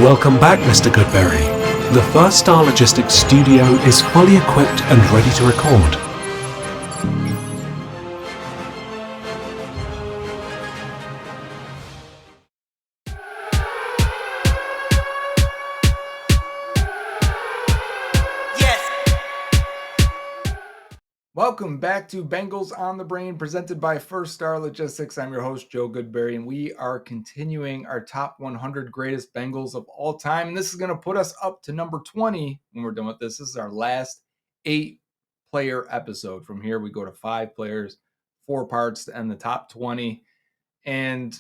Welcome back, Mr. Goodberry. The First Star Logistics studio is fully equipped and ready to record. Welcome back to Bengals on the Brain, presented by First Star Logistics. I'm your host, Joe Goodberry, and we are continuing our top 100 greatest Bengals of all time. And this is going to put us up to number 20 when we're done with this. This is our last 8-player episode. From here, we go to 5 players, 4 parts to end the top 20. And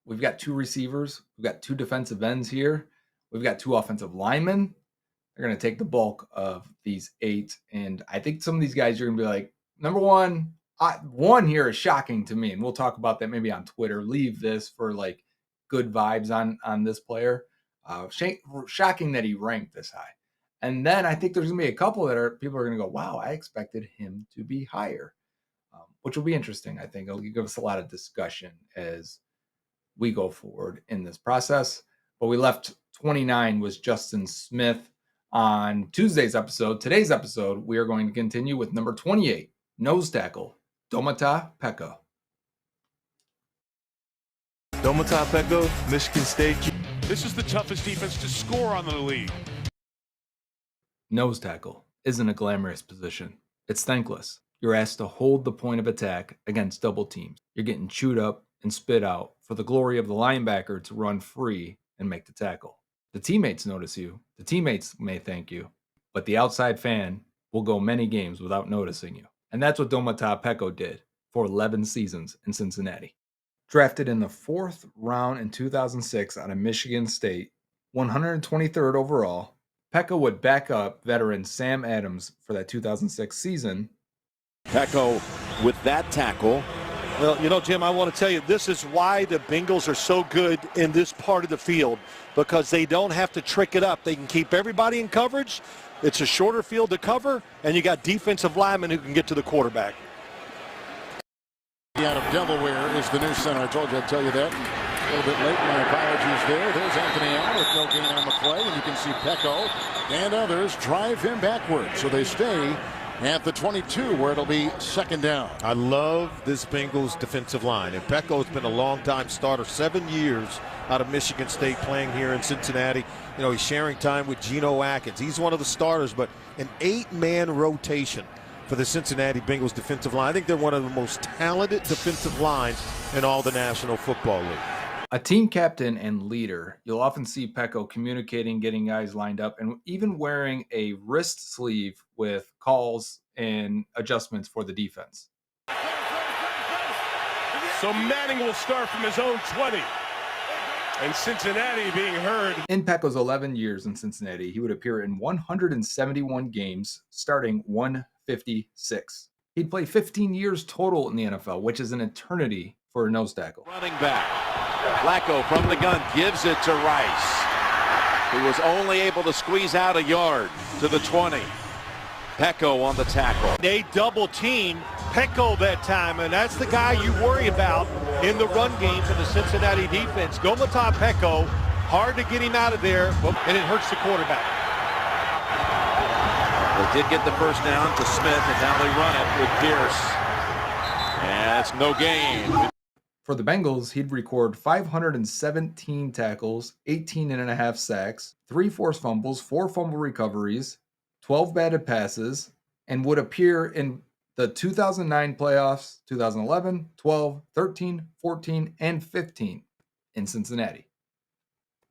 we've got 2 receivers. We've got 2 defensive ends here. We've got 2 offensive linemen. They're going to take the bulk of these 8. And I think some of these guys, you're going to be like, number one here is shocking to me. And we'll talk about that maybe on Twitter. Leave this for like good vibes on this player. Shocking that he ranked this high. And then I think there's going to be a couple that people are going to go, wow, I expected him to be higher, which will be interesting. I think it'll give us a lot of discussion as we go forward in this process. But we left 29 was Justin Smith on Tuesday's episode. Today's episode, we are going to continue with number 28, nose tackle, Domata Peko. Domata Peko, Michigan State. This is the toughest defense to score on in the league. Nose tackle isn't a glamorous position. It's thankless. You're asked to hold the point of attack against double teams. You're getting chewed up and spit out for the glory of the linebacker to run free and make the tackle. The teammates notice you. The teammates may thank you, but the outside fan will go many games without noticing you. And that's what Domata Peko did for 11 seasons in Cincinnati. Drafted in the 4th round in 2006 out of Michigan State, 123rd overall, Peko would back up veteran Sam Adams for that 2006 season. Peko with that tackle. Well, you know, Jim, I want to tell you, this is why the Bengals are so good in this part of the field, because they don't have to trick it up. They can keep everybody in coverage. It's a shorter field to cover, and you got defensive linemen who can get to the quarterback. Out of Delaware is the new center. I told you I'd tell you that. A little bit late. My apologies there. There's Anthony Allen with no gain on the play, and you can see Peko and others drive him backwards. So they stay at the 22, where it'll be second down. I love this Bengals defensive line. And Peko's been a long-time starter, 7 years out of Michigan State, playing here in Cincinnati. You know, he's sharing time with Geno Atkins. He's one of the starters, but an 8-man rotation for the Cincinnati Bengals defensive line. I think they're one of the most talented defensive lines in all the National Football League. A team captain and leader, you'll often see Peko communicating, getting guys lined up, and even wearing a wrist sleeve with calls and adjustments for the defense. So Manning will start from his own 20. And Cincinnati being heard. In Peko's 11 years in Cincinnati, he would appear in 171 games, starting 156. He'd play 15 years total in the NFL, which is an eternity for a nose tackle. Running back. Flacco from the gun gives it to Rice, who was only able to squeeze out a yard to the 20. Peko on the tackle. They double team Peko that time, and that's the guy you worry about in the run game for the Cincinnati defense. Domata Peko, hard to get him out of there, and it hurts the quarterback. They did get the first down to Smith, and now they run it with Pierce. And that's no gain. For the Bengals, he'd record 517 tackles, 18.5 sacks, 3 forced fumbles, 4 fumble recoveries, 12 batted passes, and would appear in the 2009 playoffs, 2011, 12, 13, 14, and 15 in Cincinnati.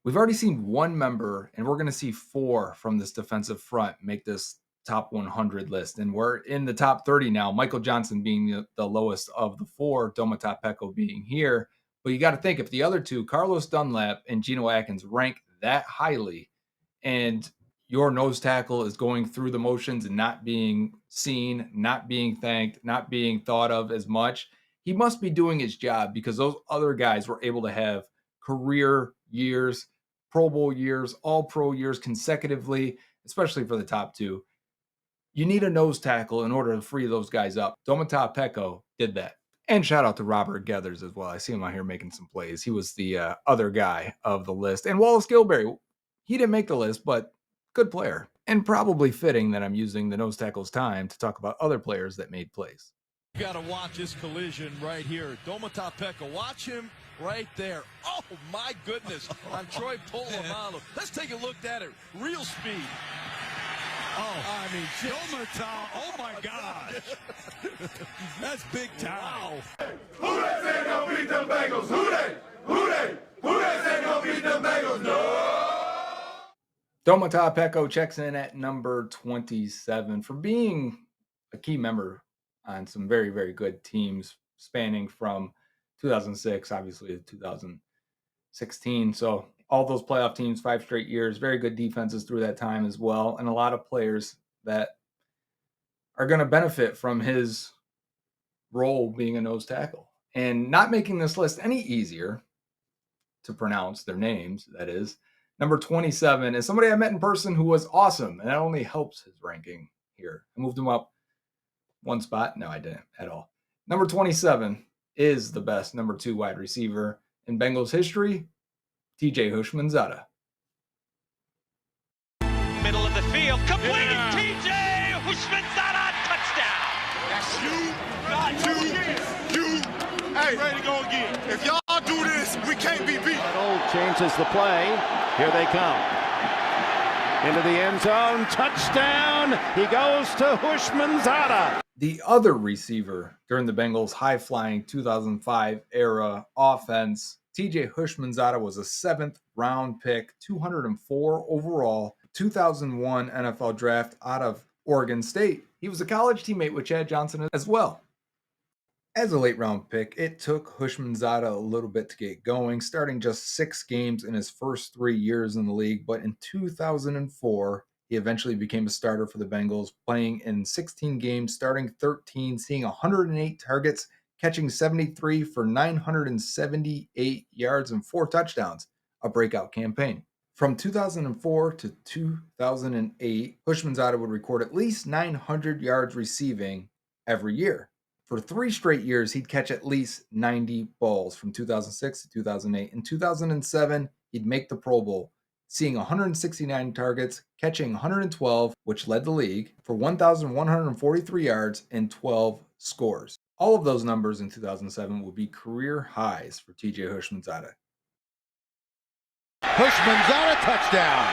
We've already seen 1 member, and we're going to see 4 from this defensive front make this top 100 list, and we're in the top 30 now. Michael Johnson being the lowest of the 4, Domata Peko being here. But you got to think, if the other 2, Carlos Dunlap and Geno Atkins, rank that highly, and your nose tackle is going through the motions and not being seen, not being thanked, not being thought of as much, he must be doing his job, because those other guys were able to have career years, Pro Bowl years, All-Pro years consecutively, especially for the top 2. You need a nose tackle in order to free those guys up. Domata Peko did that. And shout out to Robert Geathers as well. I see him out here making some plays. He was the other guy of the list. And Wallace Gilberry. He didn't make the list, but good player. And probably fitting that I'm using the nose tackle's time to talk about other players that made plays. You got to watch this collision right here. Domata Peko, watch him right there. Oh, my goodness. On Troy Polamalu. Let's take a look at it. Real speed. Oh, I mean, Domata, oh, my God. That's big time. Wow. Who they say gonna beat them Bengals? Who they say gonna beat them Bengals? No! Domata Peko checks in at number 27 for being a key member on some very, very good teams spanning from 2006, obviously, to 2016. So all those playoff teams, 5 straight years, very good defenses through that time as well, and a lot of players that are going to benefit from his role being a nose tackle. And not making this list any easier to pronounce their names, that is, number 27 is somebody I met in person who was awesome, and that only helps his ranking here. I moved him up one spot. No, I didn't at all. Number 27 is the best number 2 wide receiver in Bengals history, TJ Houshmandzadeh. Middle of the field, complete. Yeah. TJ Houshmandzadeh, touchdown. Hey, ready to go again. If y'all do this, we can't be beat. Old changes the play. Here they come. Into the end zone, touchdown. He goes to Houshmandzadeh. The other receiver during the Bengals' high-flying 2005 era offense, TJ Houshmandzadeh, was a 7th round pick, 204 overall, 2001 NFL draft out of Oregon State. He was a college teammate with Chad Johnson as well. As a late round pick, it took Houshmandzadeh a little bit to get going, starting just 6 games in his first 3 years in the league. But in 2004, he eventually became a starter for the Bengals, playing in 16 games, starting 13, seeing 108 targets, catching 73 for 978 yards and 4 touchdowns, a breakout campaign. From 2004 to 2008, Houshmandzadeh would record at least 900 yards receiving every year. For 3 straight years, he'd catch at least 90 balls from 2006 to 2008. In 2007, he'd make the Pro Bowl, seeing 169 targets, catching 112, which led the league, for 1,143 yards and 12 scores. All of those numbers in 2007 would be career highs for TJ Houshmandzadeh. Houshmandzadeh touchdown.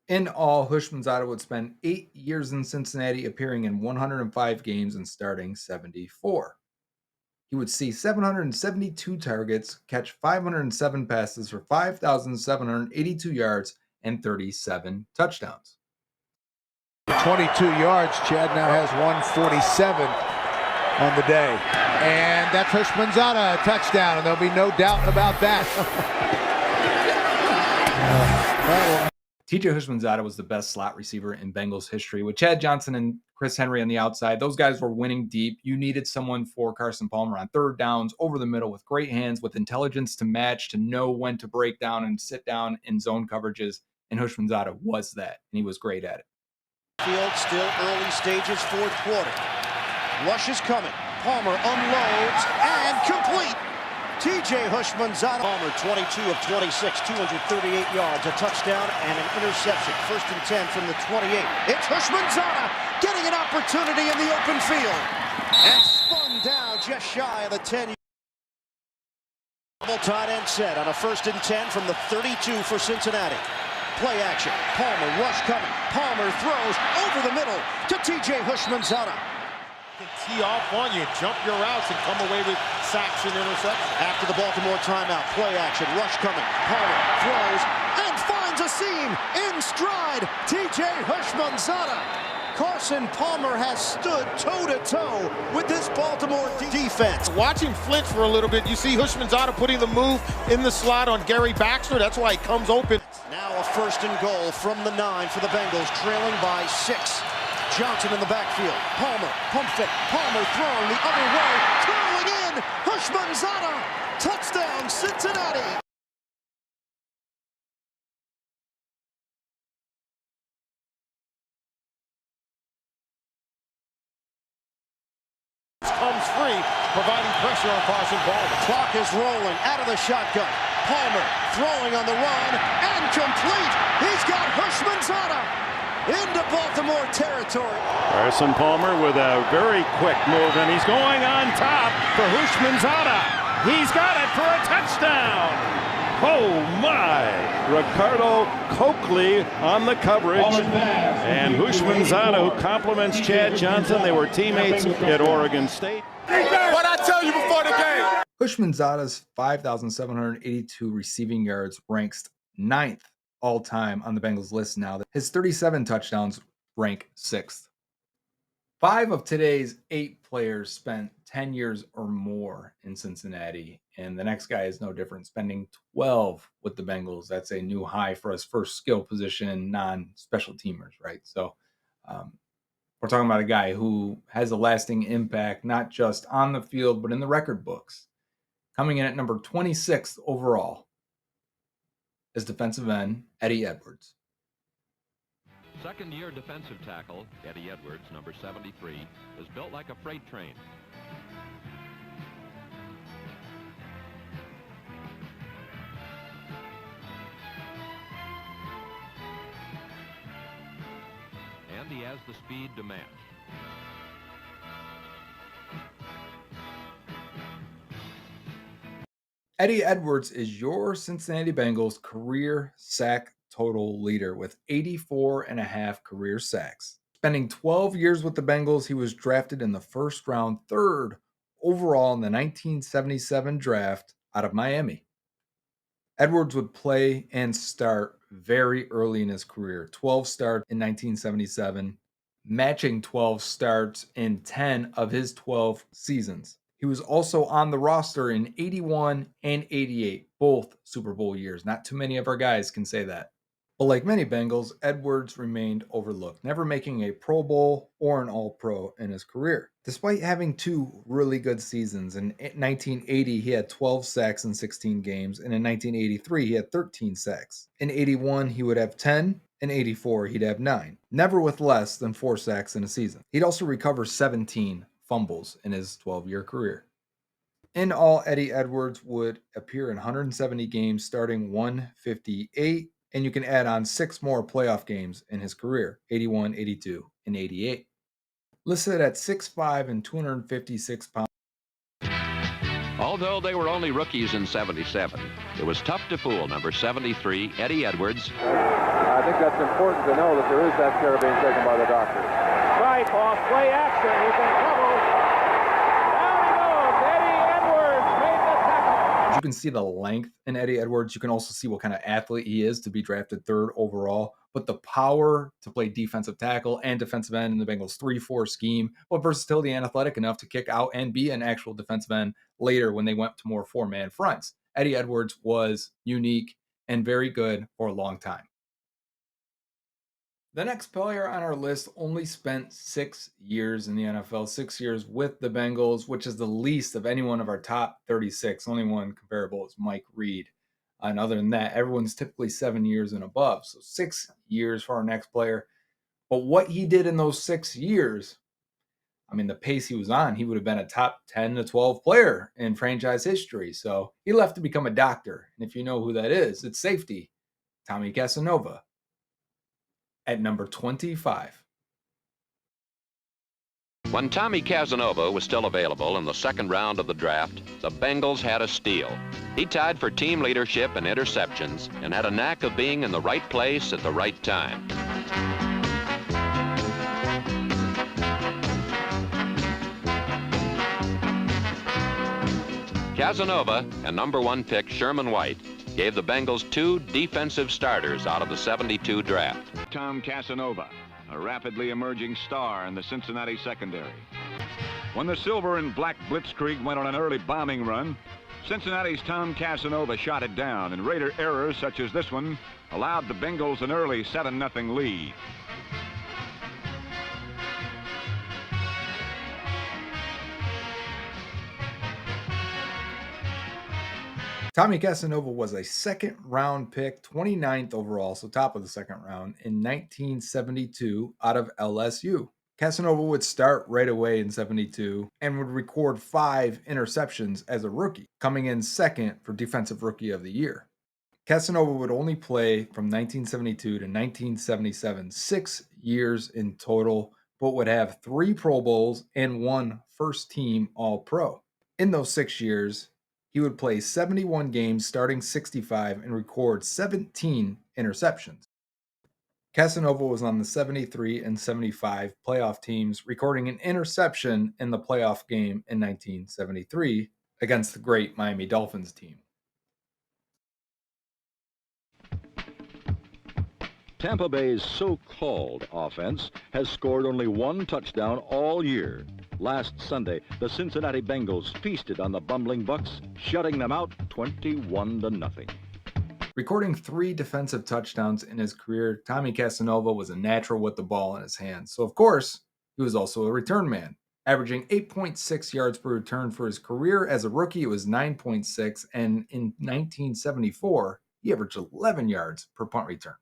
In all, Houshmandzadeh would spend 8 years in Cincinnati, appearing in 105 games and starting 74. He would see 772 targets, catch 507 passes for 5,782 yards and 37 touchdowns. 22 yards. Chad now has 147 on the day. And that's Houshmandzadeh, a touchdown, and there'll be no doubt about that. TJ Houshmandzadeh was the best slot receiver in Bengals history, with Chad Johnson and Chris Henry on the outside. Those guys were winning deep. You needed someone for Carson Palmer on 3rd downs, over the middle, with great hands, with intelligence to match, to know when to break down and sit down in zone coverages. And Houshmandzadeh was that, and he was great at it. Field still early stages, 4th quarter. Rush is coming. Palmer unloads and complete. TJ Houshmandzadeh. Palmer, 22 of 26, 238 yards, a touchdown and an interception. 1st and 10 from the 28. It's Houshmandzadeh getting an opportunity in the open field. And spun down just shy of the 10. Double tight end set on a 1st and 10 from the 32 for Cincinnati. Play action. Palmer, rush coming. Palmer throws over the middle to TJ Houshmandzadeh. Can tee off on you, jump your routes, and come away with sacks and interceptions. After the Baltimore timeout, play action, rush coming. Palmer throws and finds a seam in stride. TJ Houshmandzadeh. Carson Palmer has stood toe-to-toe with this Baltimore defense. Watching flinch for a little bit, you see Houshmandzadeh putting the move in the slot on Gary Baxter. That's why he comes open. Now a 1st and goal from the 9 for the Bengals, trailing by 6. Johnson in the backfield. Palmer, pump fake. Palmer throwing the other way. Curling in. Houshmandzadeh. Touchdown, Cincinnati. Comes free, providing pressure on Carson Palmer. Clock is rolling out of the shotgun. Palmer throwing on the run and complete. He's got Houshmandzadeh into Baltimore territory. Carson Palmer with a very quick move, and he's going on top for Houshmandzadeh. He's got it for a touchdown. Oh my! Ricardo Coakley on the coverage, and Houshmandzadeh, who compliments Chad Johnson. They were teammates at Oregon State. What I tell you before the game? Houshmandzadeh's 5,782 receiving yards ranks 9th all-time on the Bengals list now. His 37 touchdowns rank 6th. 5 of today's 8 players spent 10 years or more in Cincinnati, and the next guy is no different, spending 12 with the Bengals. That's a new high for his first skill position, non-special teamers, right? So we're talking about a guy who has a lasting impact, not just on the field, but in the record books. Coming in at number 26 overall is defensive end Eddie Edwards. Second-year defensive tackle Eddie Edwards, number 73, is built like a freight train. And he has the speed to match. Eddie Edwards is your Cincinnati Bengals career sack total leader with 84.5 career sacks. Spending 12 years with the Bengals, he was drafted in the first round, 3rd overall in the 1977 draft out of Miami. Edwards would play and start very early in his career, 12 starts in 1977, matching 12 starts in 10 of his 12 seasons. He was also on the roster in 81 and 88, both Super Bowl years. Not too many of our guys can say that. But like many Bengals, Edwards remained overlooked, never making a Pro Bowl or an All-Pro in his career. Despite having 2 really good seasons, in 1980 he had 12 sacks in 16 games, and in 1983 he had 13 sacks. In 81 he would have 10, in 84 he'd have 9, never with less than 4 sacks in a season. He'd also recover 17 fumbles in his 12-year career. In all, Eddie Edwards would appear in 170 games, starting 158, and you can add on 6 more playoff games in his career, 81, 82, and 88. Listed at 6'5" and 256 pounds. Although they were only rookies in '77, it was tough to fool number 73, Eddie Edwards. I think that's important to know that there is that care being taken by the doctor. Strike off, play action, he's in trouble. Down he goes, Eddie Edwards made the tackle. You can see the length in Eddie Edwards. You can also see what kind of athlete he is to be drafted 3rd overall. But the power to play defensive tackle and defensive end in the Bengals 3-4 scheme, but versatility and athletic enough to kick out and be an actual defensive end later when they went to more 4-man fronts. Eddie Edwards was unique and very good for a long time. The next player on our list only spent 6 years in the NFL, 6 years with the Bengals, which is the least of any one of our top 36. Only one comparable is Mike Reed. And other than that, everyone's typically 7 years and above. So 6 years for our next player. But what he did in those 6 years, I mean, the pace he was on, he would have been a top 10 to 12 player in franchise history. So he left to become a doctor. And if you know who that is, it's safety, Tommy Casanova, at number 25. When Tommy Casanova was still available in the 2nd round of the draft, the Bengals had a steal. He tied for team leadership and interceptions and had a knack of being in the right place at the right time. Casanova and number 1 pick Sherman White gave the Bengals 2 defensive starters out of the '72 draft. Tom Casanova, a rapidly emerging star in the Cincinnati secondary. When the silver and black blitzkrieg went on an early bombing run, Cincinnati's Tom Casanova shot it down, and Raider errors such as this one allowed the Bengals an early 7-0 lead. Tommy Casanova was a 2nd round pick, 29th overall, so top of the 2nd round, in 1972 out of LSU. Casanova would start right away in 72 and would record 5 interceptions as a rookie, coming in second for Defensive Rookie of the Year. Casanova would only play from 1972 to 1977, 6 years in total, but would have 3 Pro Bowls and 1 first-team All-Pro. In those 6 years, he would play 71 games, starting 65, and record 17 interceptions. Casanova was on the 73 and 75 playoff teams, recording an interception in the playoff game in 1973 against the great Miami Dolphins team. Tampa Bay's so-called offense has scored only 1 touchdown all year. Last Sunday, the Cincinnati Bengals feasted on the bumbling Bucks, shutting them out 21-0. Recording 3 defensive touchdowns in his career, Tommy Casanova was a natural with the ball in his hands. So, of course, he was also a return man, averaging 8.6 yards per return for his career. As a rookie, it was 9.6, and in 1974, he averaged 11 yards per punt return.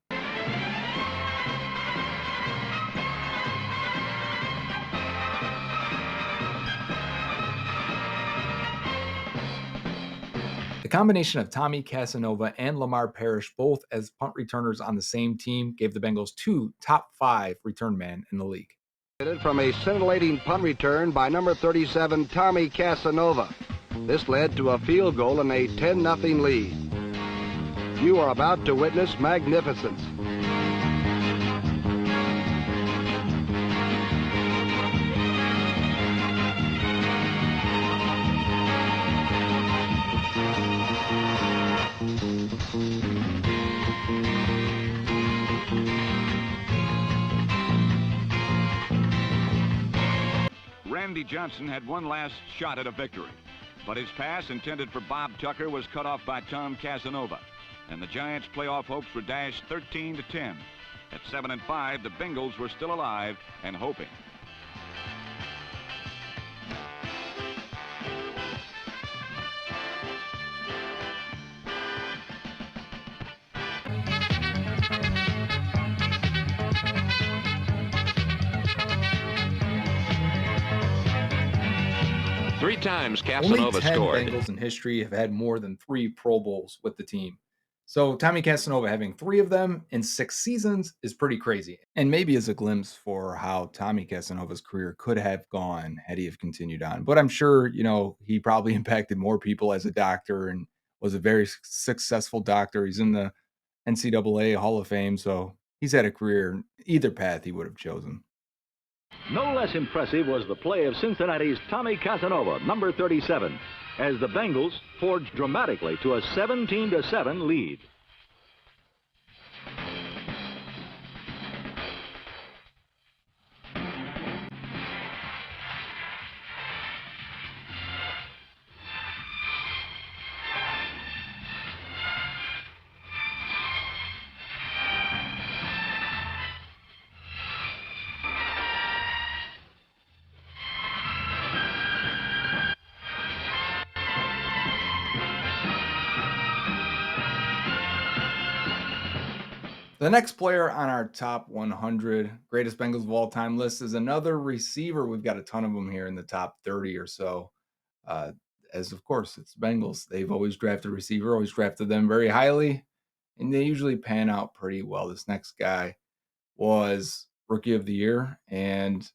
The combination of Tommy Casanova and Lamar Parrish, both as punt returners on the same team, gave the Bengals 2 top 5 return men in the league. From a scintillating punt return by number 37, Tommy Casanova. This led to a field goal and a 10-0 lead. You are about to witness magnificence. Randy Johnson had one last shot at a victory, but his pass intended for Bob Tucker was cut off by Tom Casanova, and the Giants' playoff hopes were dashed 13-10. At 7-5, the Bengals were still alive and hoping. Three times Casanova Only 10 scored. Bengals in history have had more than 3 Pro Bowls with the team. So Tommy Casanova having 3 of them in 6 seasons is pretty crazy. And maybe as a glimpse for how Tommy Casanova's career could have gone had he have continued on. But I'm sure, he probably impacted more people as a doctor and was a very successful doctor. He's in the NCAA Hall of Fame, so he's had a career either path he would have chosen. No less impressive was the play of Cincinnati's Tommy Casanova, number 37, as the Bengals forged dramatically to a 17-7 lead. The next player on our top 100 greatest Bengals of all time list is another receiver. We've got a ton of them here in the top 30 or so. As of course, it's Bengals. They've always drafted a receiver, always drafted them very highly, and they usually pan out pretty well. This next guy was Rookie of the Year, and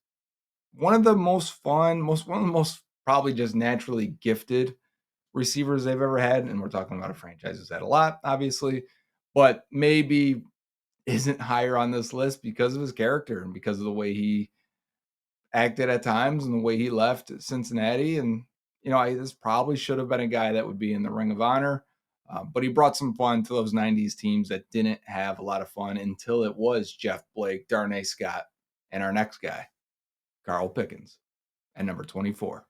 one of the most fun, one of the most probably just naturally gifted receivers they've ever had. And we're talking about a franchise that's had a lot, obviously, but maybe isn't higher on this list because of his character and because of the way he acted at times and the way he left Cincinnati. And, this probably should have been a guy that would be in the Ring of Honor, but he brought some fun to those 90s teams that didn't have a lot of fun until it was Jeff Blake, Darnay Scott, and our next guy, Carl Pickens, at number 24.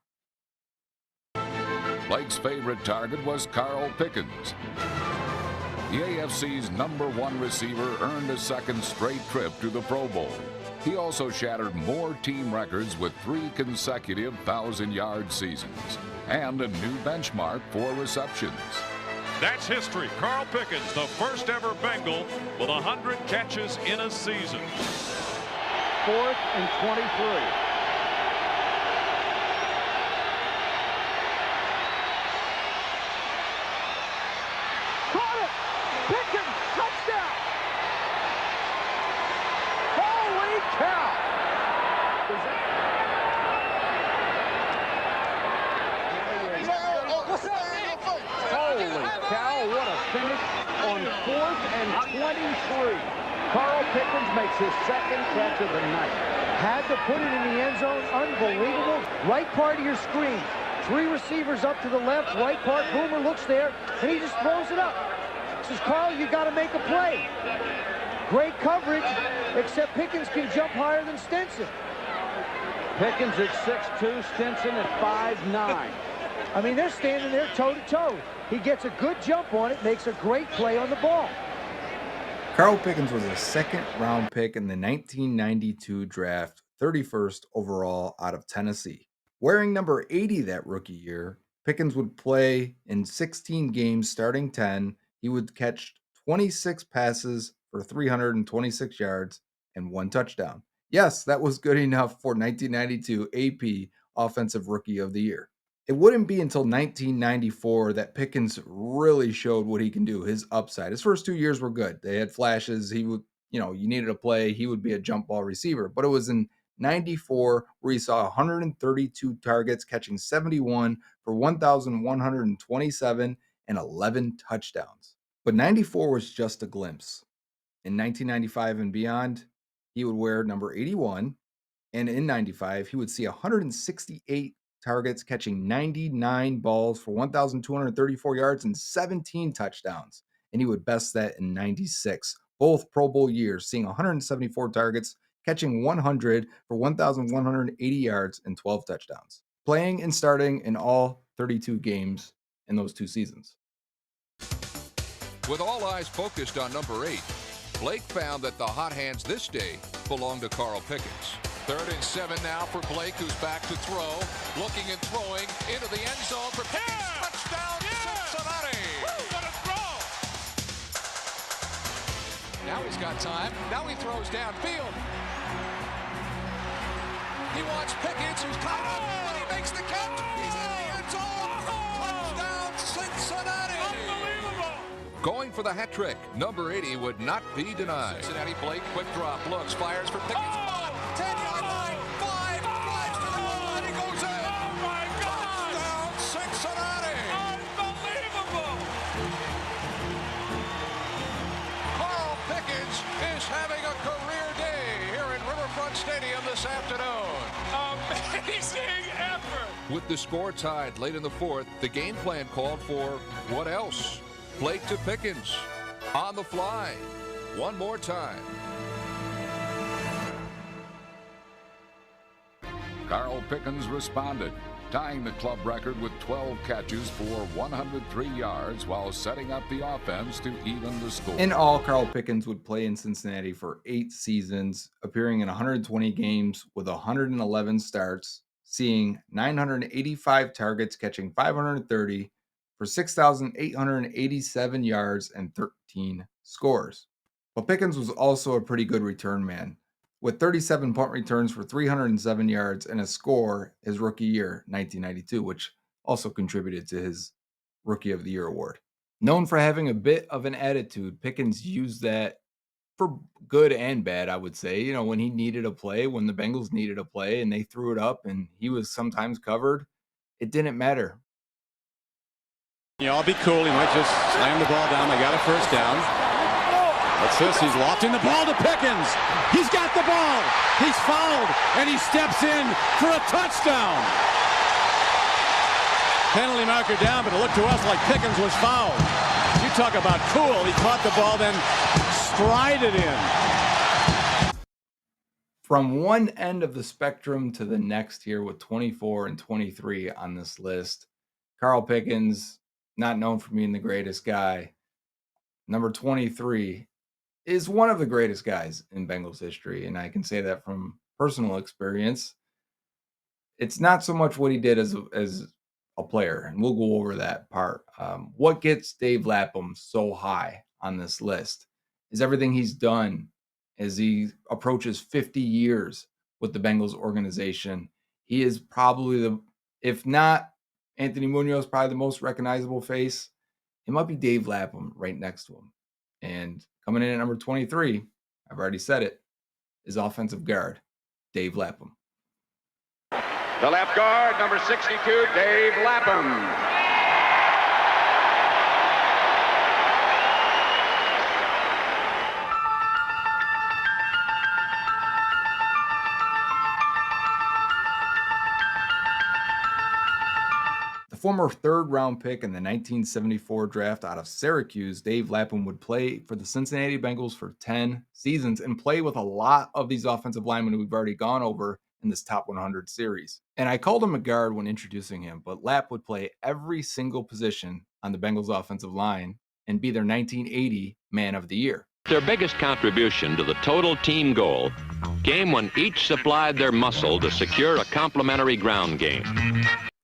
Blake's favorite target was Carl Pickens. The AFC's #1 receiver earned a second straight trip to the Pro Bowl. He also shattered more team records with 3 consecutive 1,000-yard seasons and a new benchmark for receptions. That's history. Carl Pickens, the first ever Bengal with 100 catches in a season. 4th and 23. Caught it! Pickens, touchdown! Holy cow! Holy cow, what a finish on 4th and 23. Carl Pickens makes his second catch of the night. Had to put it in the end zone. Unbelievable. Right part of your screen. 3 receivers up to the left. Right part. Boomer looks there, and he just throws it up. Says, Carl, you got to make a play. Great coverage, except Pickens can jump higher than Stinson. Pickens at 6'2", Stinson at 5'9". I mean, they're standing there toe-to-toe. He gets a good jump on it, makes a great play on the ball. Carl Pickens was a second-round pick in the 1992 draft, 31st overall out of Tennessee. Wearing number 80 that rookie year, Pickens would play in 16 games, starting 10. He would catch 26 passes for 326 yards and 1 touchdown. Yes, that was good enough for 1992 AP Offensive Rookie of the Year. It wouldn't be until 1994 that Pickens really showed what he can do, his upside. His first 2 years were good. They had flashes. He would, you needed a play. He would be a jump ball receiver. But it was in 94 where he saw 132 targets, catching 71 for 1,127 and 11 touchdowns. But 94 was just a glimpse. In 1995 and beyond, he would wear number 81. And in 95, he would see 168 targets, catching 99 balls for 1,234 yards and 17 touchdowns. And he would best that in 96, both Pro Bowl years, seeing 174 targets, catching 100 for 1,180 yards and 12 touchdowns. Playing and starting in all 32 games in those 2 seasons. With all eyes focused on number 8, Blake found that the hot hands this day belong to Carl Pickens. 3rd and 7 now for Blake, who's back to throw. Looking and throwing into the end zone for Pickens. Touchdown, Cincinnati! What a throw! Now he's got time. Now he throws downfield. He wants Pickens, who's caught up, and he makes the catch. He's in the end zone. Touchdown, Cincinnati! Unbelievable! Going for the hat trick, number 80 would not be denied. Cincinnati, Blake, quick drop, looks, fires for Pickens. 10-yard line, 5, flies to the goal line, he goes in. Oh my God! Touchdown, Cincinnati! Unbelievable! Carl Pickens is having a career day here in Riverfront Stadium this afternoon. Amazing effort! With the score tied late in the 4th, the game plan called for what else? Blake to Pickens, on the fly, one more time. Carl Pickens responded, tying the club record with 12 catches for 103 yards while setting up the offense to even the score. In all, Carl Pickens would play in Cincinnati for 8 seasons, appearing in 120 games with 111 starts, seeing 985 targets, catching 530 for 6,887 yards and 13 scores. But Pickens was also a pretty good return man, with 37 punt returns for 307 yards and a score his rookie year, 1992, which also contributed to his Rookie of the Year award. Known for having a bit of an attitude, Pickens used that for good and bad, I would say. When he needed a play, when the Bengals needed a play and they threw it up and he was sometimes covered, it didn't matter. I'll be cool. He might just slam the ball down. They got a first down. What's this? He's lofting the ball to Pickens. He's got the ball. He's fouled, and he steps in for a touchdown. Penalty marker down, but it looked to us like Pickens was fouled. You talk about cool. He caught the ball, then strided in. From one end of the spectrum to the next here with 24 and 23 on this list, Carl Pickens, not known for being the greatest guy, number 23, is one of the greatest guys in Bengals history, and I can say that from personal experience. It's not so much what he did as a player, and we'll go over that part. What gets Dave Lapham so high on this list is everything he's done as he approaches 50 years with the Bengals organization. He is probably if not Anthony Munoz, probably the most recognizable face. It might be Dave Lapham right next to him. And coming in at number 23, I've already said it, is offensive guard, Dave Lapham. The left guard, number 62, Dave Lapham. The former third-round pick in the 1974 draft out of Syracuse, Dave Lapham would play for the Cincinnati Bengals for 10 seasons and play with a lot of these offensive linemen we've already gone over in this top 100 series. And I called him a guard when introducing him, but Lapp would play every single position on the Bengals offensive line and be their 1980 Man of the Year. Their biggest contribution to the total team goal came when each supplied their muscle to secure a complementary ground game.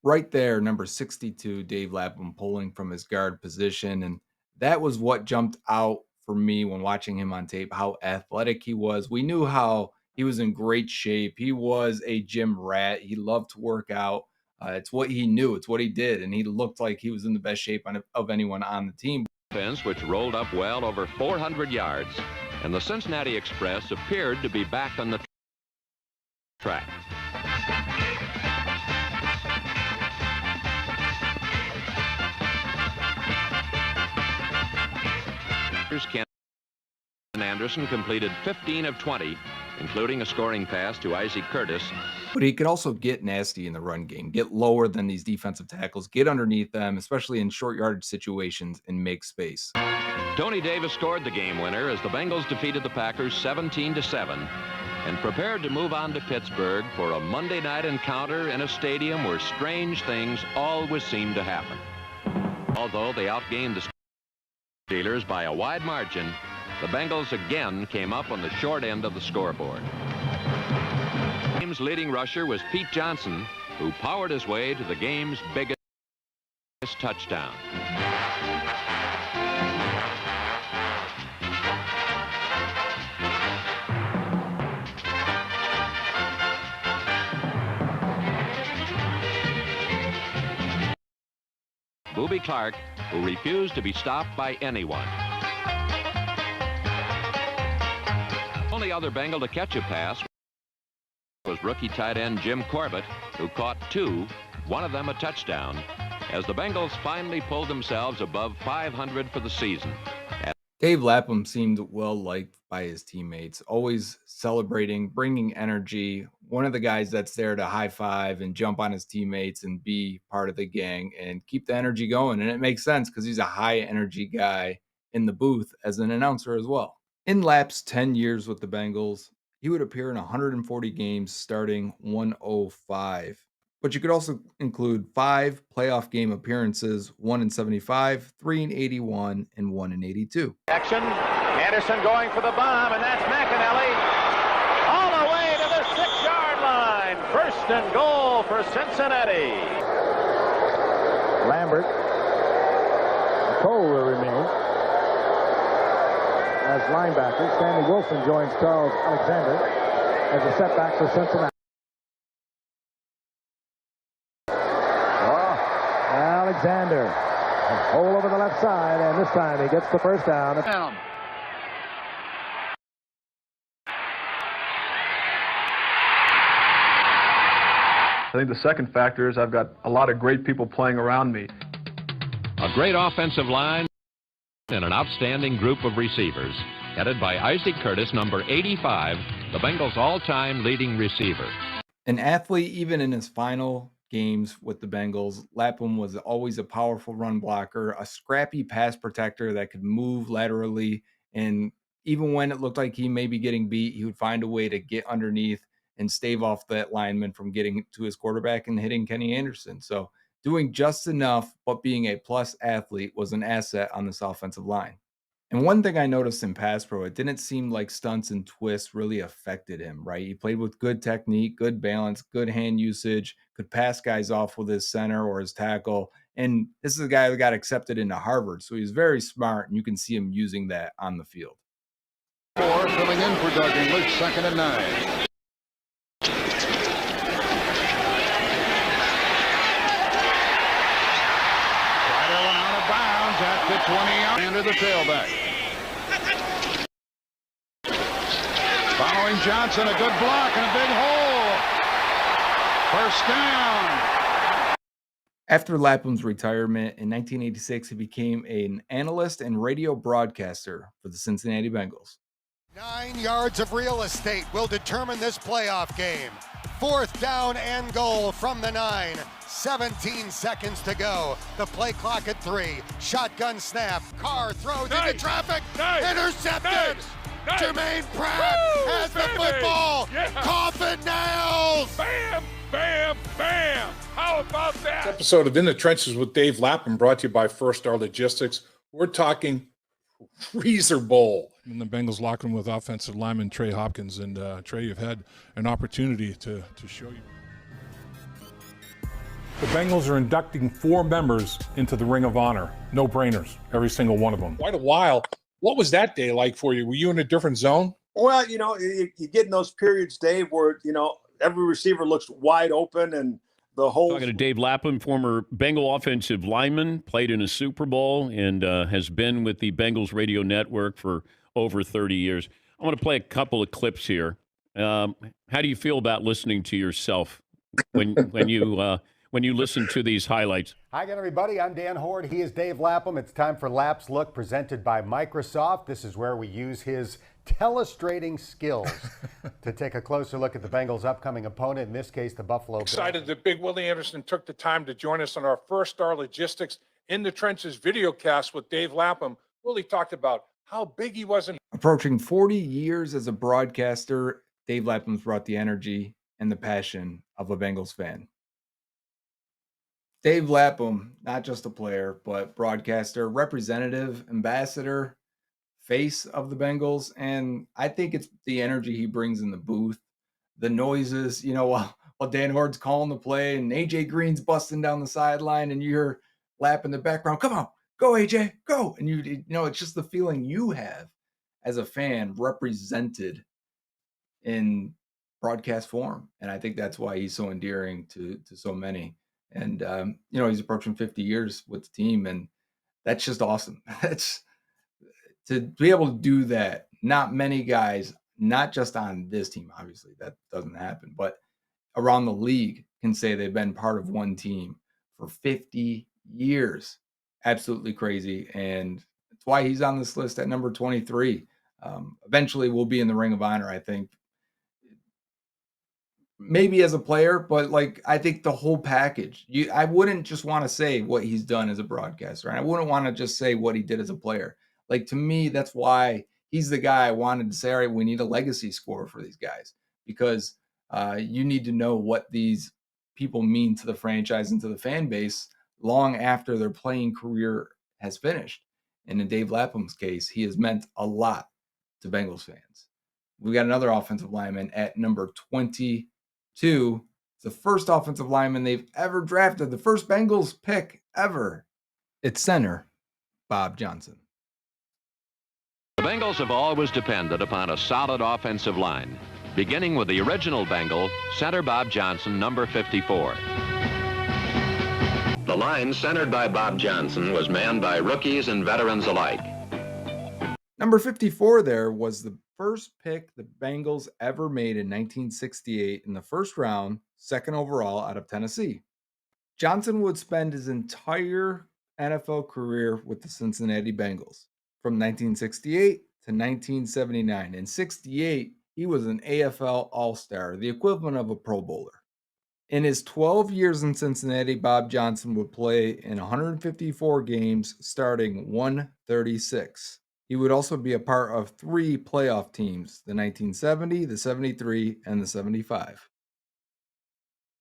Right there, number 62, Dave Lapham pulling from his guard position. And that was what jumped out for me when watching him on tape, how athletic he was. We knew how he was in great shape. He was a gym rat. He loved to work out. It's what he knew. It's what he did. And he looked like he was in the best shape of anyone on the team. Offense, which rolled up well over 400 yards, and the Cincinnati Express appeared to be back on the track. Ken Anderson completed 15 of 20, including a scoring pass to Isaac Curtis. But he could also get nasty in the run game, get lower than these defensive tackles, get underneath them, especially in short yardage situations, and make space. Tony Davis scored the game winner as the Bengals defeated the Packers 17-7 and prepared to move on to Pittsburgh for a Monday night encounter in a stadium where strange things always seem to happen. Although they outgained the Steelers by a wide margin, the Bengals again came up on the short end of the scoreboard. The game's leading rusher was Pete Johnson, who powered his way to the game's biggest touchdown. Booby Clark, who refused to be stopped by anyone. Only other Bengal to catch a pass was rookie tight end Jim Corbett, who caught two, one of them a touchdown, as the Bengals finally pulled themselves above 500 for the season. Dave Lapham seemed well liked by his teammates, always celebrating, bringing energy. One of the guys that's there to high five and jump on his teammates and be part of the gang and keep the energy going. And it makes sense because he's a high energy guy in the booth as an announcer as well. In Lapp's 10 years with the Bengals, he would appear in 140 games starting 105. But you could also include 5 playoff game appearances, 1 in 75, 3 in 81, and 1 in 82. Action. Anderson going for the bomb, and that's McAnally. All the way to the 6-yard line. First and goal for Cincinnati. Lambert. Cole will remain as linebacker. Stanley Wilson joins Charles Alexander as a setback for Cincinnati. Alexander, hole over the left side, and this time he gets the first down. I think the second factor is I've got a lot of great people playing around me. A great offensive line and an outstanding group of receivers, headed by Isaac Curtis, number 85, the Bengals' all-time leading receiver. An athlete, even in his final games with the Bengals, Lapham was always a powerful run blocker, a scrappy pass protector that could move laterally, and even when it looked like he may be getting beat, he would find a way to get underneath and stave off that lineman from getting to his quarterback and hitting Kenny Anderson. So doing just enough, but being a plus athlete was an asset on this offensive line. And one thing I noticed in pass pro, it didn't seem like stunts and twists really affected him, right? He played with good technique, good balance, good hand usage, could pass guys off with his center or his tackle. And this is a guy that got accepted into Harvard. So he's very smart, and you can see him using that on the field. 4 filling in for Doug English, 2nd and 9. Ryder went out of bounds at the 20 under the tailback. Following Johnson, a good block and a big hole. First down. After Lapham's retirement in 1986, he became an analyst and radio broadcaster for the Cincinnati Bengals. 9 yards of real estate will determine this playoff game. 4th down and goal from the 9. 17 seconds to go. The play clock at 3. Shotgun snap. Carr throws into traffic. Intercepted. Jermaine Pratt has the football. Coffin nails. Bam, bam, bam. How about that? This episode of In the Trenches with Dave Lapham brought to you by First Star Logistics. We're talking Freezer Bowl. In the Bengals locker room with offensive lineman Trey Hopkins. And Trey, you've had an opportunity to show you. The Bengals are inducting 4 members into the Ring of Honor. No brainers, every single one of them. Quite a while. What was that day like for you? Were you in a different zone? Well, you know, you get in those periods, Dave, where, you know, every receiver looks wide open and the whole. Talking to Dave Lapham, former Bengal offensive lineman, played in a Super Bowl and has been with the Bengals radio network for over 30 years. I want to play a couple of clips here. How do you feel about listening to yourself when you listen to these highlights? Hi again, everybody. I'm Dan Horde. He is Dave Lapham. It's time for Lap's Look, presented by Microsoft. This is where we use his telestrating skills to take a closer look at the Bengals' upcoming opponent, in this case, the Buffalo Bills. Excited that Big Willie Anderson took the time to join us on our First Star Logistics In the Trenches video cast with Dave Lapham. Willie talked about how big he was. Approaching 40 years as a broadcaster, Dave Lapham's brought the energy and the passion of a Bengals fan. Dave Lapham, not just a player, but broadcaster, representative, ambassador, face of the Bengals. And I think it's the energy he brings in the booth, the noises, you know, while Dan Horde's calling the play and AJ Green's busting down the sideline and you hear Lapp in the background, come on, go AJ, go. And you know, it's just the feeling you have as a fan represented in broadcast form. And I think that's why he's so endearing to so many. And, you know, he's approaching 50 years with the team, and that's just awesome. That's to be able to do that. Not many guys, not just on this team, obviously that doesn't happen, but around the league can say they've been part of one team for 50 years. Absolutely crazy. And that's why he's on this list at number 23. Eventually we'll be in the Ring of Honor, I think. Maybe as a player, but like I think the whole package. I wouldn't just want to say what he's done as a broadcaster, and I wouldn't want to just say what he did as a player. Like to me, that's why he's the guy I wanted to say. All right, we need a legacy score for these guys because you need to know what these people mean to the franchise and to the fan base long after their playing career has finished. And in Dave Lapham's case, he has meant a lot to Bengals fans. We got another offensive lineman at number 22. It's the first offensive lineman they've ever drafted, the first Bengals pick ever. It's center Bob Johnson. The Bengals have always depended upon a solid offensive line, beginning with the original Bengal, center Bob Johnson, number 54. The line centered by Bob Johnson was manned by rookies and veterans alike. Number 54 there was the first pick the Bengals ever made in 1968 in the first round, second overall out of Tennessee. Johnson would spend his entire NFL career with the Cincinnati Bengals from 1968 to 1979. In 68, he was an AFL All-Star, the equivalent of a Pro Bowler. In his 12 years in Cincinnati, Bob Johnson would play in 154 games, starting 136. He would also be a part of 3 playoff teams, the 1970, the 73, and the 75.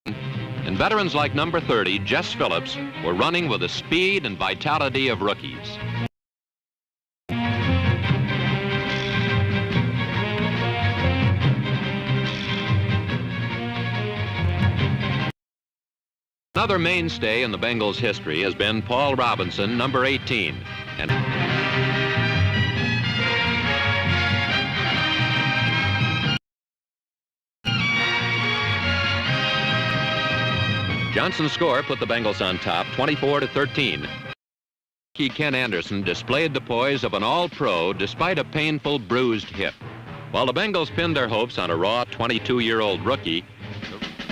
And veterans like number 30, Jess Phillips, were running with the speed and vitality of rookies. Another mainstay in the Bengals' history has been Paul Robinson, number 18. And Johnson's score put the Bengals on top, 24-13. Ken Anderson displayed the poise of an all-pro despite a painful bruised hip. While the Bengals pinned their hopes on a raw 22-year-old rookie,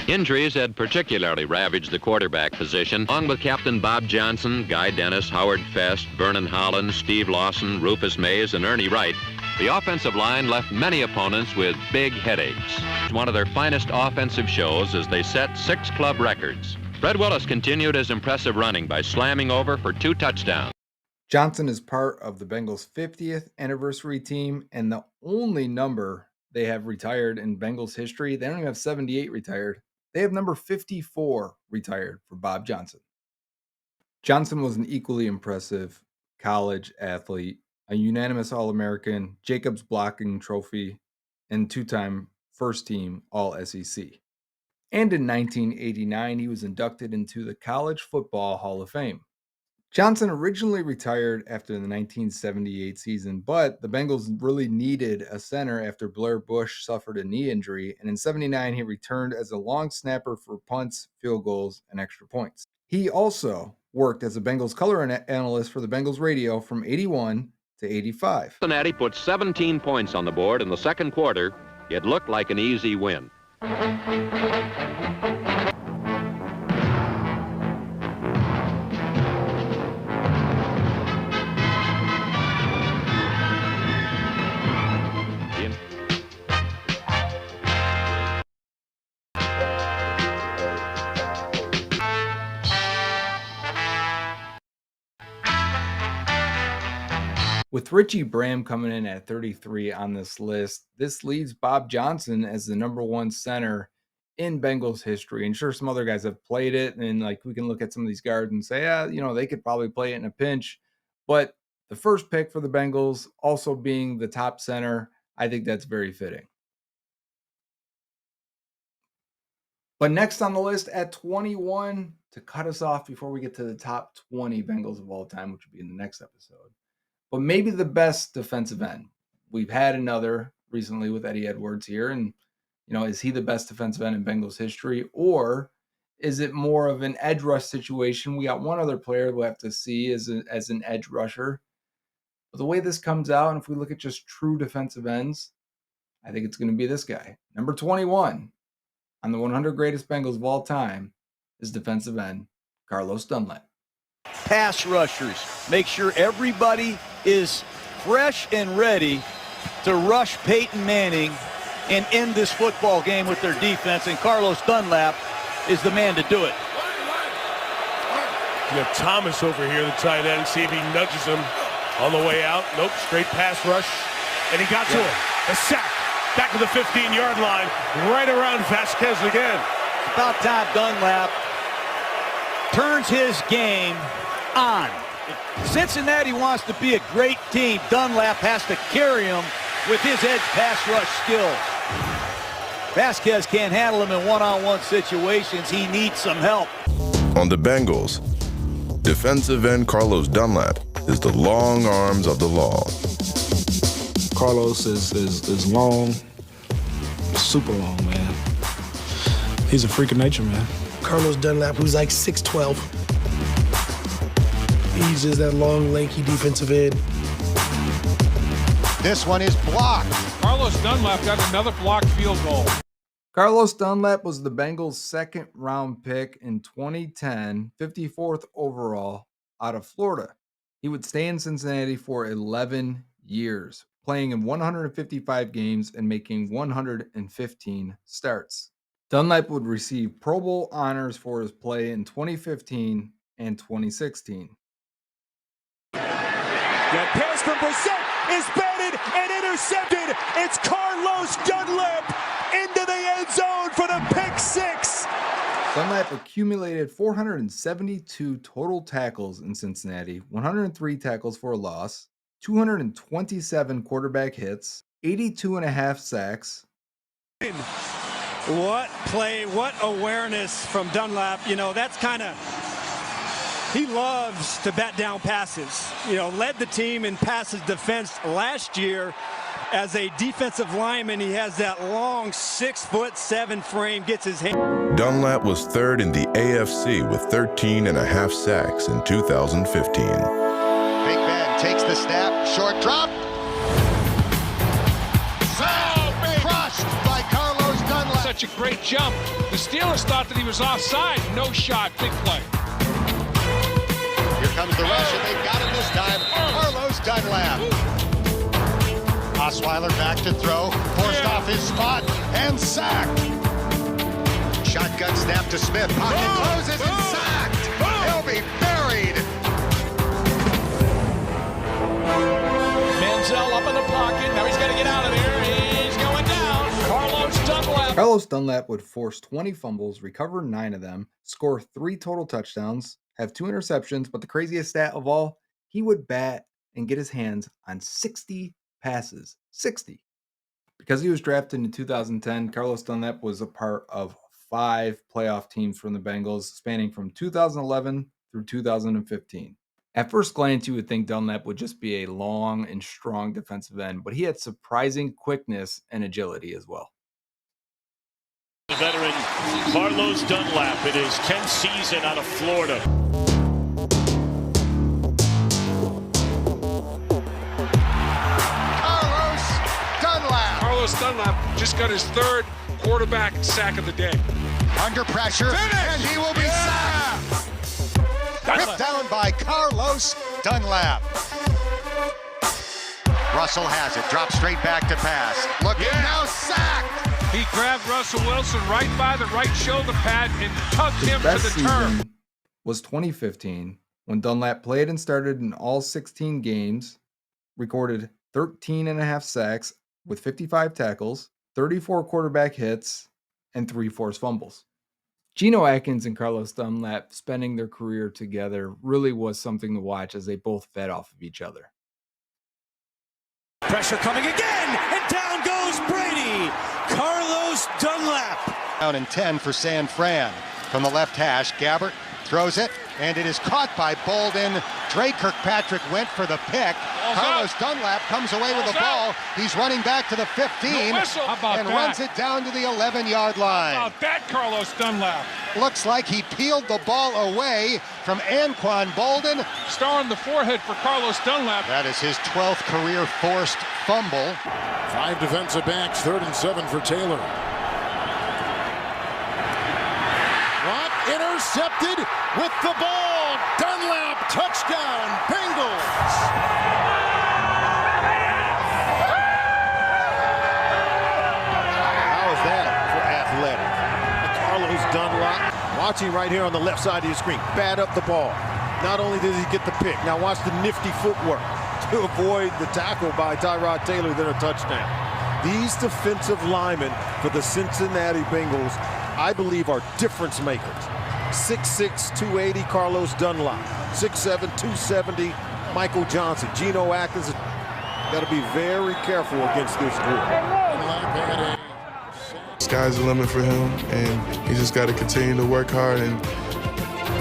injuries had particularly ravaged the quarterback position, along with Captain Bob Johnson, Guy Dennis, Howard Fest, Vernon Holland, Steve Lawson, Rufus Mays, and Ernie Wright. The offensive line left many opponents with big headaches. One of their finest offensive shows as they set 6 club records. Fred Willis continued his impressive running by slamming over for 2 touchdowns. Johnson is part of the Bengals' 50th anniversary team and the only number they have retired in Bengals history. They don't even have 78 retired. They have number 54 retired for Bob Johnson. Johnson was an equally impressive college athlete, a unanimous All-American, Jacobs Blocking Trophy, and 2-time first-team All-SEC. And in 1989, he was inducted into the College Football Hall of Fame. Johnson originally retired after the 1978 season, but the Bengals really needed a center after Blair Bush suffered a knee injury, and in 79 he returned as a long snapper for punts, field goals, and extra points. He also worked as a Bengals color analyst for the Bengals radio from 81 to 85. Cincinnati put 17 points on the board in the second quarter. It looked like an easy win. With Richie Bram coming in at 33 on this list, this leaves Bob Johnson as the number 1 center in Bengals history. And sure, some other guys have played it, and like we can look at some of these guards and say, they could probably play it in a pinch. But the first pick for the Bengals also being the top center, I think that's very fitting. But next on the list at 21, to cut us off before we get to the top 20 Bengals of all time, which will be in the next episode, but maybe the best defensive end. We've had another recently with Eddie Edwards here, and is he the best defensive end in Bengals history, or is it more of an edge rush situation? We got one other player we'll have to see as an edge rusher. But the way this comes out, and if we look at just true defensive ends, I think it's going to be this guy. Number 21 on the 100 greatest Bengals of all time is defensive end Carlos Dunlap. Pass rushers, make sure everybody is fresh and ready to rush Peyton Manning and end this football game with their defense, and Carlos Dunlap is the man to do it. You have Thomas over here, the tight end, see if he nudges him on the way out. Nope, straight pass rush, and he got to him. A sack, back to the 15-yard line, right around Vasquez again. About time Dunlap turns his game on. If Cincinnati wants to be a great team, Dunlap has to carry him with his edge pass rush skills. Vasquez can't handle him in one-on-one situations. He needs some help. On the Bengals, defensive end Carlos Dunlap is the long arms of the law. Carlos is long, super long, man. He's a freak of nature, man. Carlos Dunlap, who's like 6'12". He's just that long, lanky defensive end. This one is blocked. Carlos Dunlap got another blocked field goal. Carlos Dunlap was the Bengals' second-round pick in 2010, 54th overall out of Florida. He would stay in Cincinnati for 11 years, playing in 155 games and making 115 starts. Dunlap would receive Pro Bowl honors for his play in 2015 and 2016. That pass from Brissett is batted and intercepted. It's Carlos Dunlap into the end zone for the pick six. Dunlap accumulated 472 total tackles in Cincinnati, 103 tackles for a loss, 227 quarterback hits, 82.5 sacks. What play, what awareness from Dunlap. That's kind of, he loves to bat down passes. Led the team in passes defense last year as a defensive lineman. He has that long 6'7" frame, gets his hand. Dunlap was third in the AFC with 13 and a half sacks in 2015. Big Ben takes the snap, short drop. Crushed by Carlos Dunlap. Such a great jump. The Steelers thought that he was offside. No shot, big play. Here comes the rush, and they've got him this time. Carlos Dunlap. Osweiler back to throw, forced off his spot, and sacked. Shotgun snap to Smith. Pocket closes and sacked. He'll be buried. Manziel up in the pocket. Now he's got to get out of there. He's going down. Carlos Dunlap. Carlos Dunlap would force 20 fumbles, recover 9 of them, score 3 total touchdowns, have 2 interceptions, but the craziest stat of all, he would bat and get his hands on 60 passes. 60. Because he was drafted in 2010, Carlos Dunlap was a part of 5 playoff teams from the Bengals, spanning from 2011 through 2015. At first glance, you would think Dunlap would just be a long and strong defensive end, but he had surprising quickness and agility as well. The veteran Carlos Dunlap in his 10th season out of Florida. Carlos Dunlap just got his 3rd quarterback sack of the day. Under pressure, and he will be sacked. Ripped down by Carlos Dunlap. Russell has it, drops straight back to pass. Looking now, sacked. He grabbed Russell Wilson right by the right shoulder pad and tugged His him to best the turf. season was 2015, when Dunlap played and started in all 16 games, recorded 13 and a half sacks with 55 tackles, 34 quarterback hits, and 3 forced fumbles. Geno Atkins and Carlos Dunlap spending their career together really was something to watch as they both fed off of each other. Pressure coming again, and down goes Brady. Carlos Dunlap. Down in 10 for San Fran. From the left hash, Gabbert throws it, and it is caught by Bolden. Drake Kirkpatrick went for the pick. Carlos Dunlap comes away with the ball. He's running back to the 15 and runs it down to the 11-yard line. How about that, Carlos Dunlap? Looks like he peeled the ball away from Anquan Bolden. Star on the forehead for Carlos Dunlap. That is his 12th career forced fumble. 5 defensive backs, 3rd and 7 for Taylor. Intercepted with the ball. Dunlap, touchdown, Bengals. How is that for athletic? Carlos Dunlap, watching right here on the left side of your screen, bat up the ball. Not only does he get the pick, now watch the nifty footwork to avoid the tackle by Tyrod Taylor, then a touchdown. These defensive linemen for the Cincinnati Bengals, I believe, are difference makers. 6'6", 280, Carlos Dunlap. 6'7", 270, Michael Johnson. Geno Atkins. Got to be very careful against this group. Sky's the limit for him, and he just got to continue to work hard and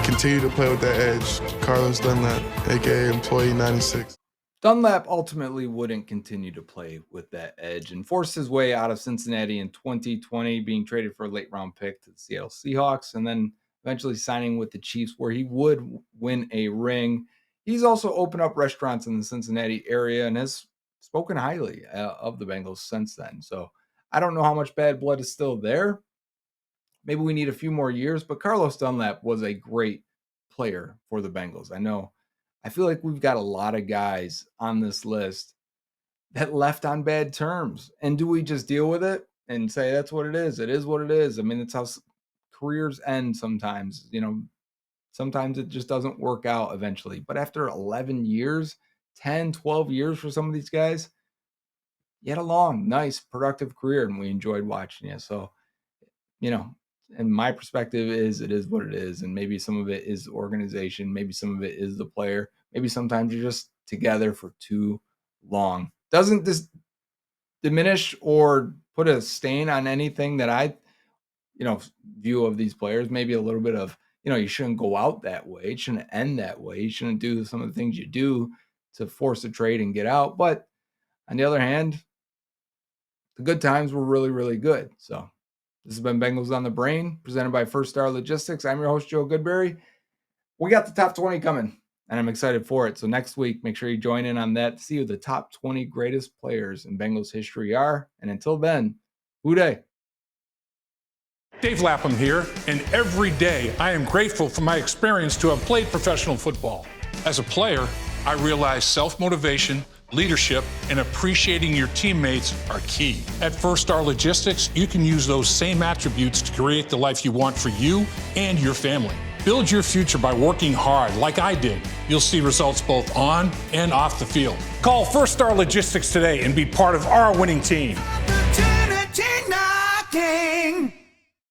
continue to play with that edge. Carlos Dunlap, a.k.a. Employee 96. Dunlap ultimately wouldn't continue to play with that edge and forced his way out of Cincinnati in 2020, being traded for a late-round pick to the Seattle Seahawks, and then eventually signing with the Chiefs, where he would win a ring. He's also opened up restaurants in the Cincinnati area and has spoken highly of the Bengals since then. So I don't know how much bad blood is still there. Maybe we need a few more years, but Carlos Dunlap was a great player for the Bengals. I feel like we've got a lot of guys on this list that left on bad terms. And do we just deal with it and say that's what it is? It is what it is. I mean, it's how careers end sometimes. Sometimes it just doesn't work out eventually. But after 11 years, 10, 12 years for some of these guys, you had a long, nice, productive career, and we enjoyed watching you. So, and my perspective is it is what it is. And maybe some of it is organization. Maybe some of it is the player. Maybe sometimes you're just together for too long. Doesn't this diminish or put a stain on anything that I, view of these players? Maybe a little bit of, you shouldn't go out that way. It shouldn't end that way. You shouldn't do some of the things you do to force a trade and get out. But on the other hand, the good times were really, really good. So This has been Bengals on the Brain, presented by First Star Logistics. I'm your host, Joe Goodberry. We got the top 20 coming, and I'm excited for it. So next week, make sure you join in on that to see who the top 20 greatest players in Bengals history are. And until then, Who Dey? Dave Lapham here, and every day I am grateful for my experience to have played professional football. As a player, I realize self-motivation, leadership, and appreciating your teammates are key. At First Star Logistics, you can use those same attributes to create the life you want for you and your family. Build your future by working hard like I did. You'll see results both on and off the field. Call First Star Logistics today and be part of our winning team. Opportunity knocking.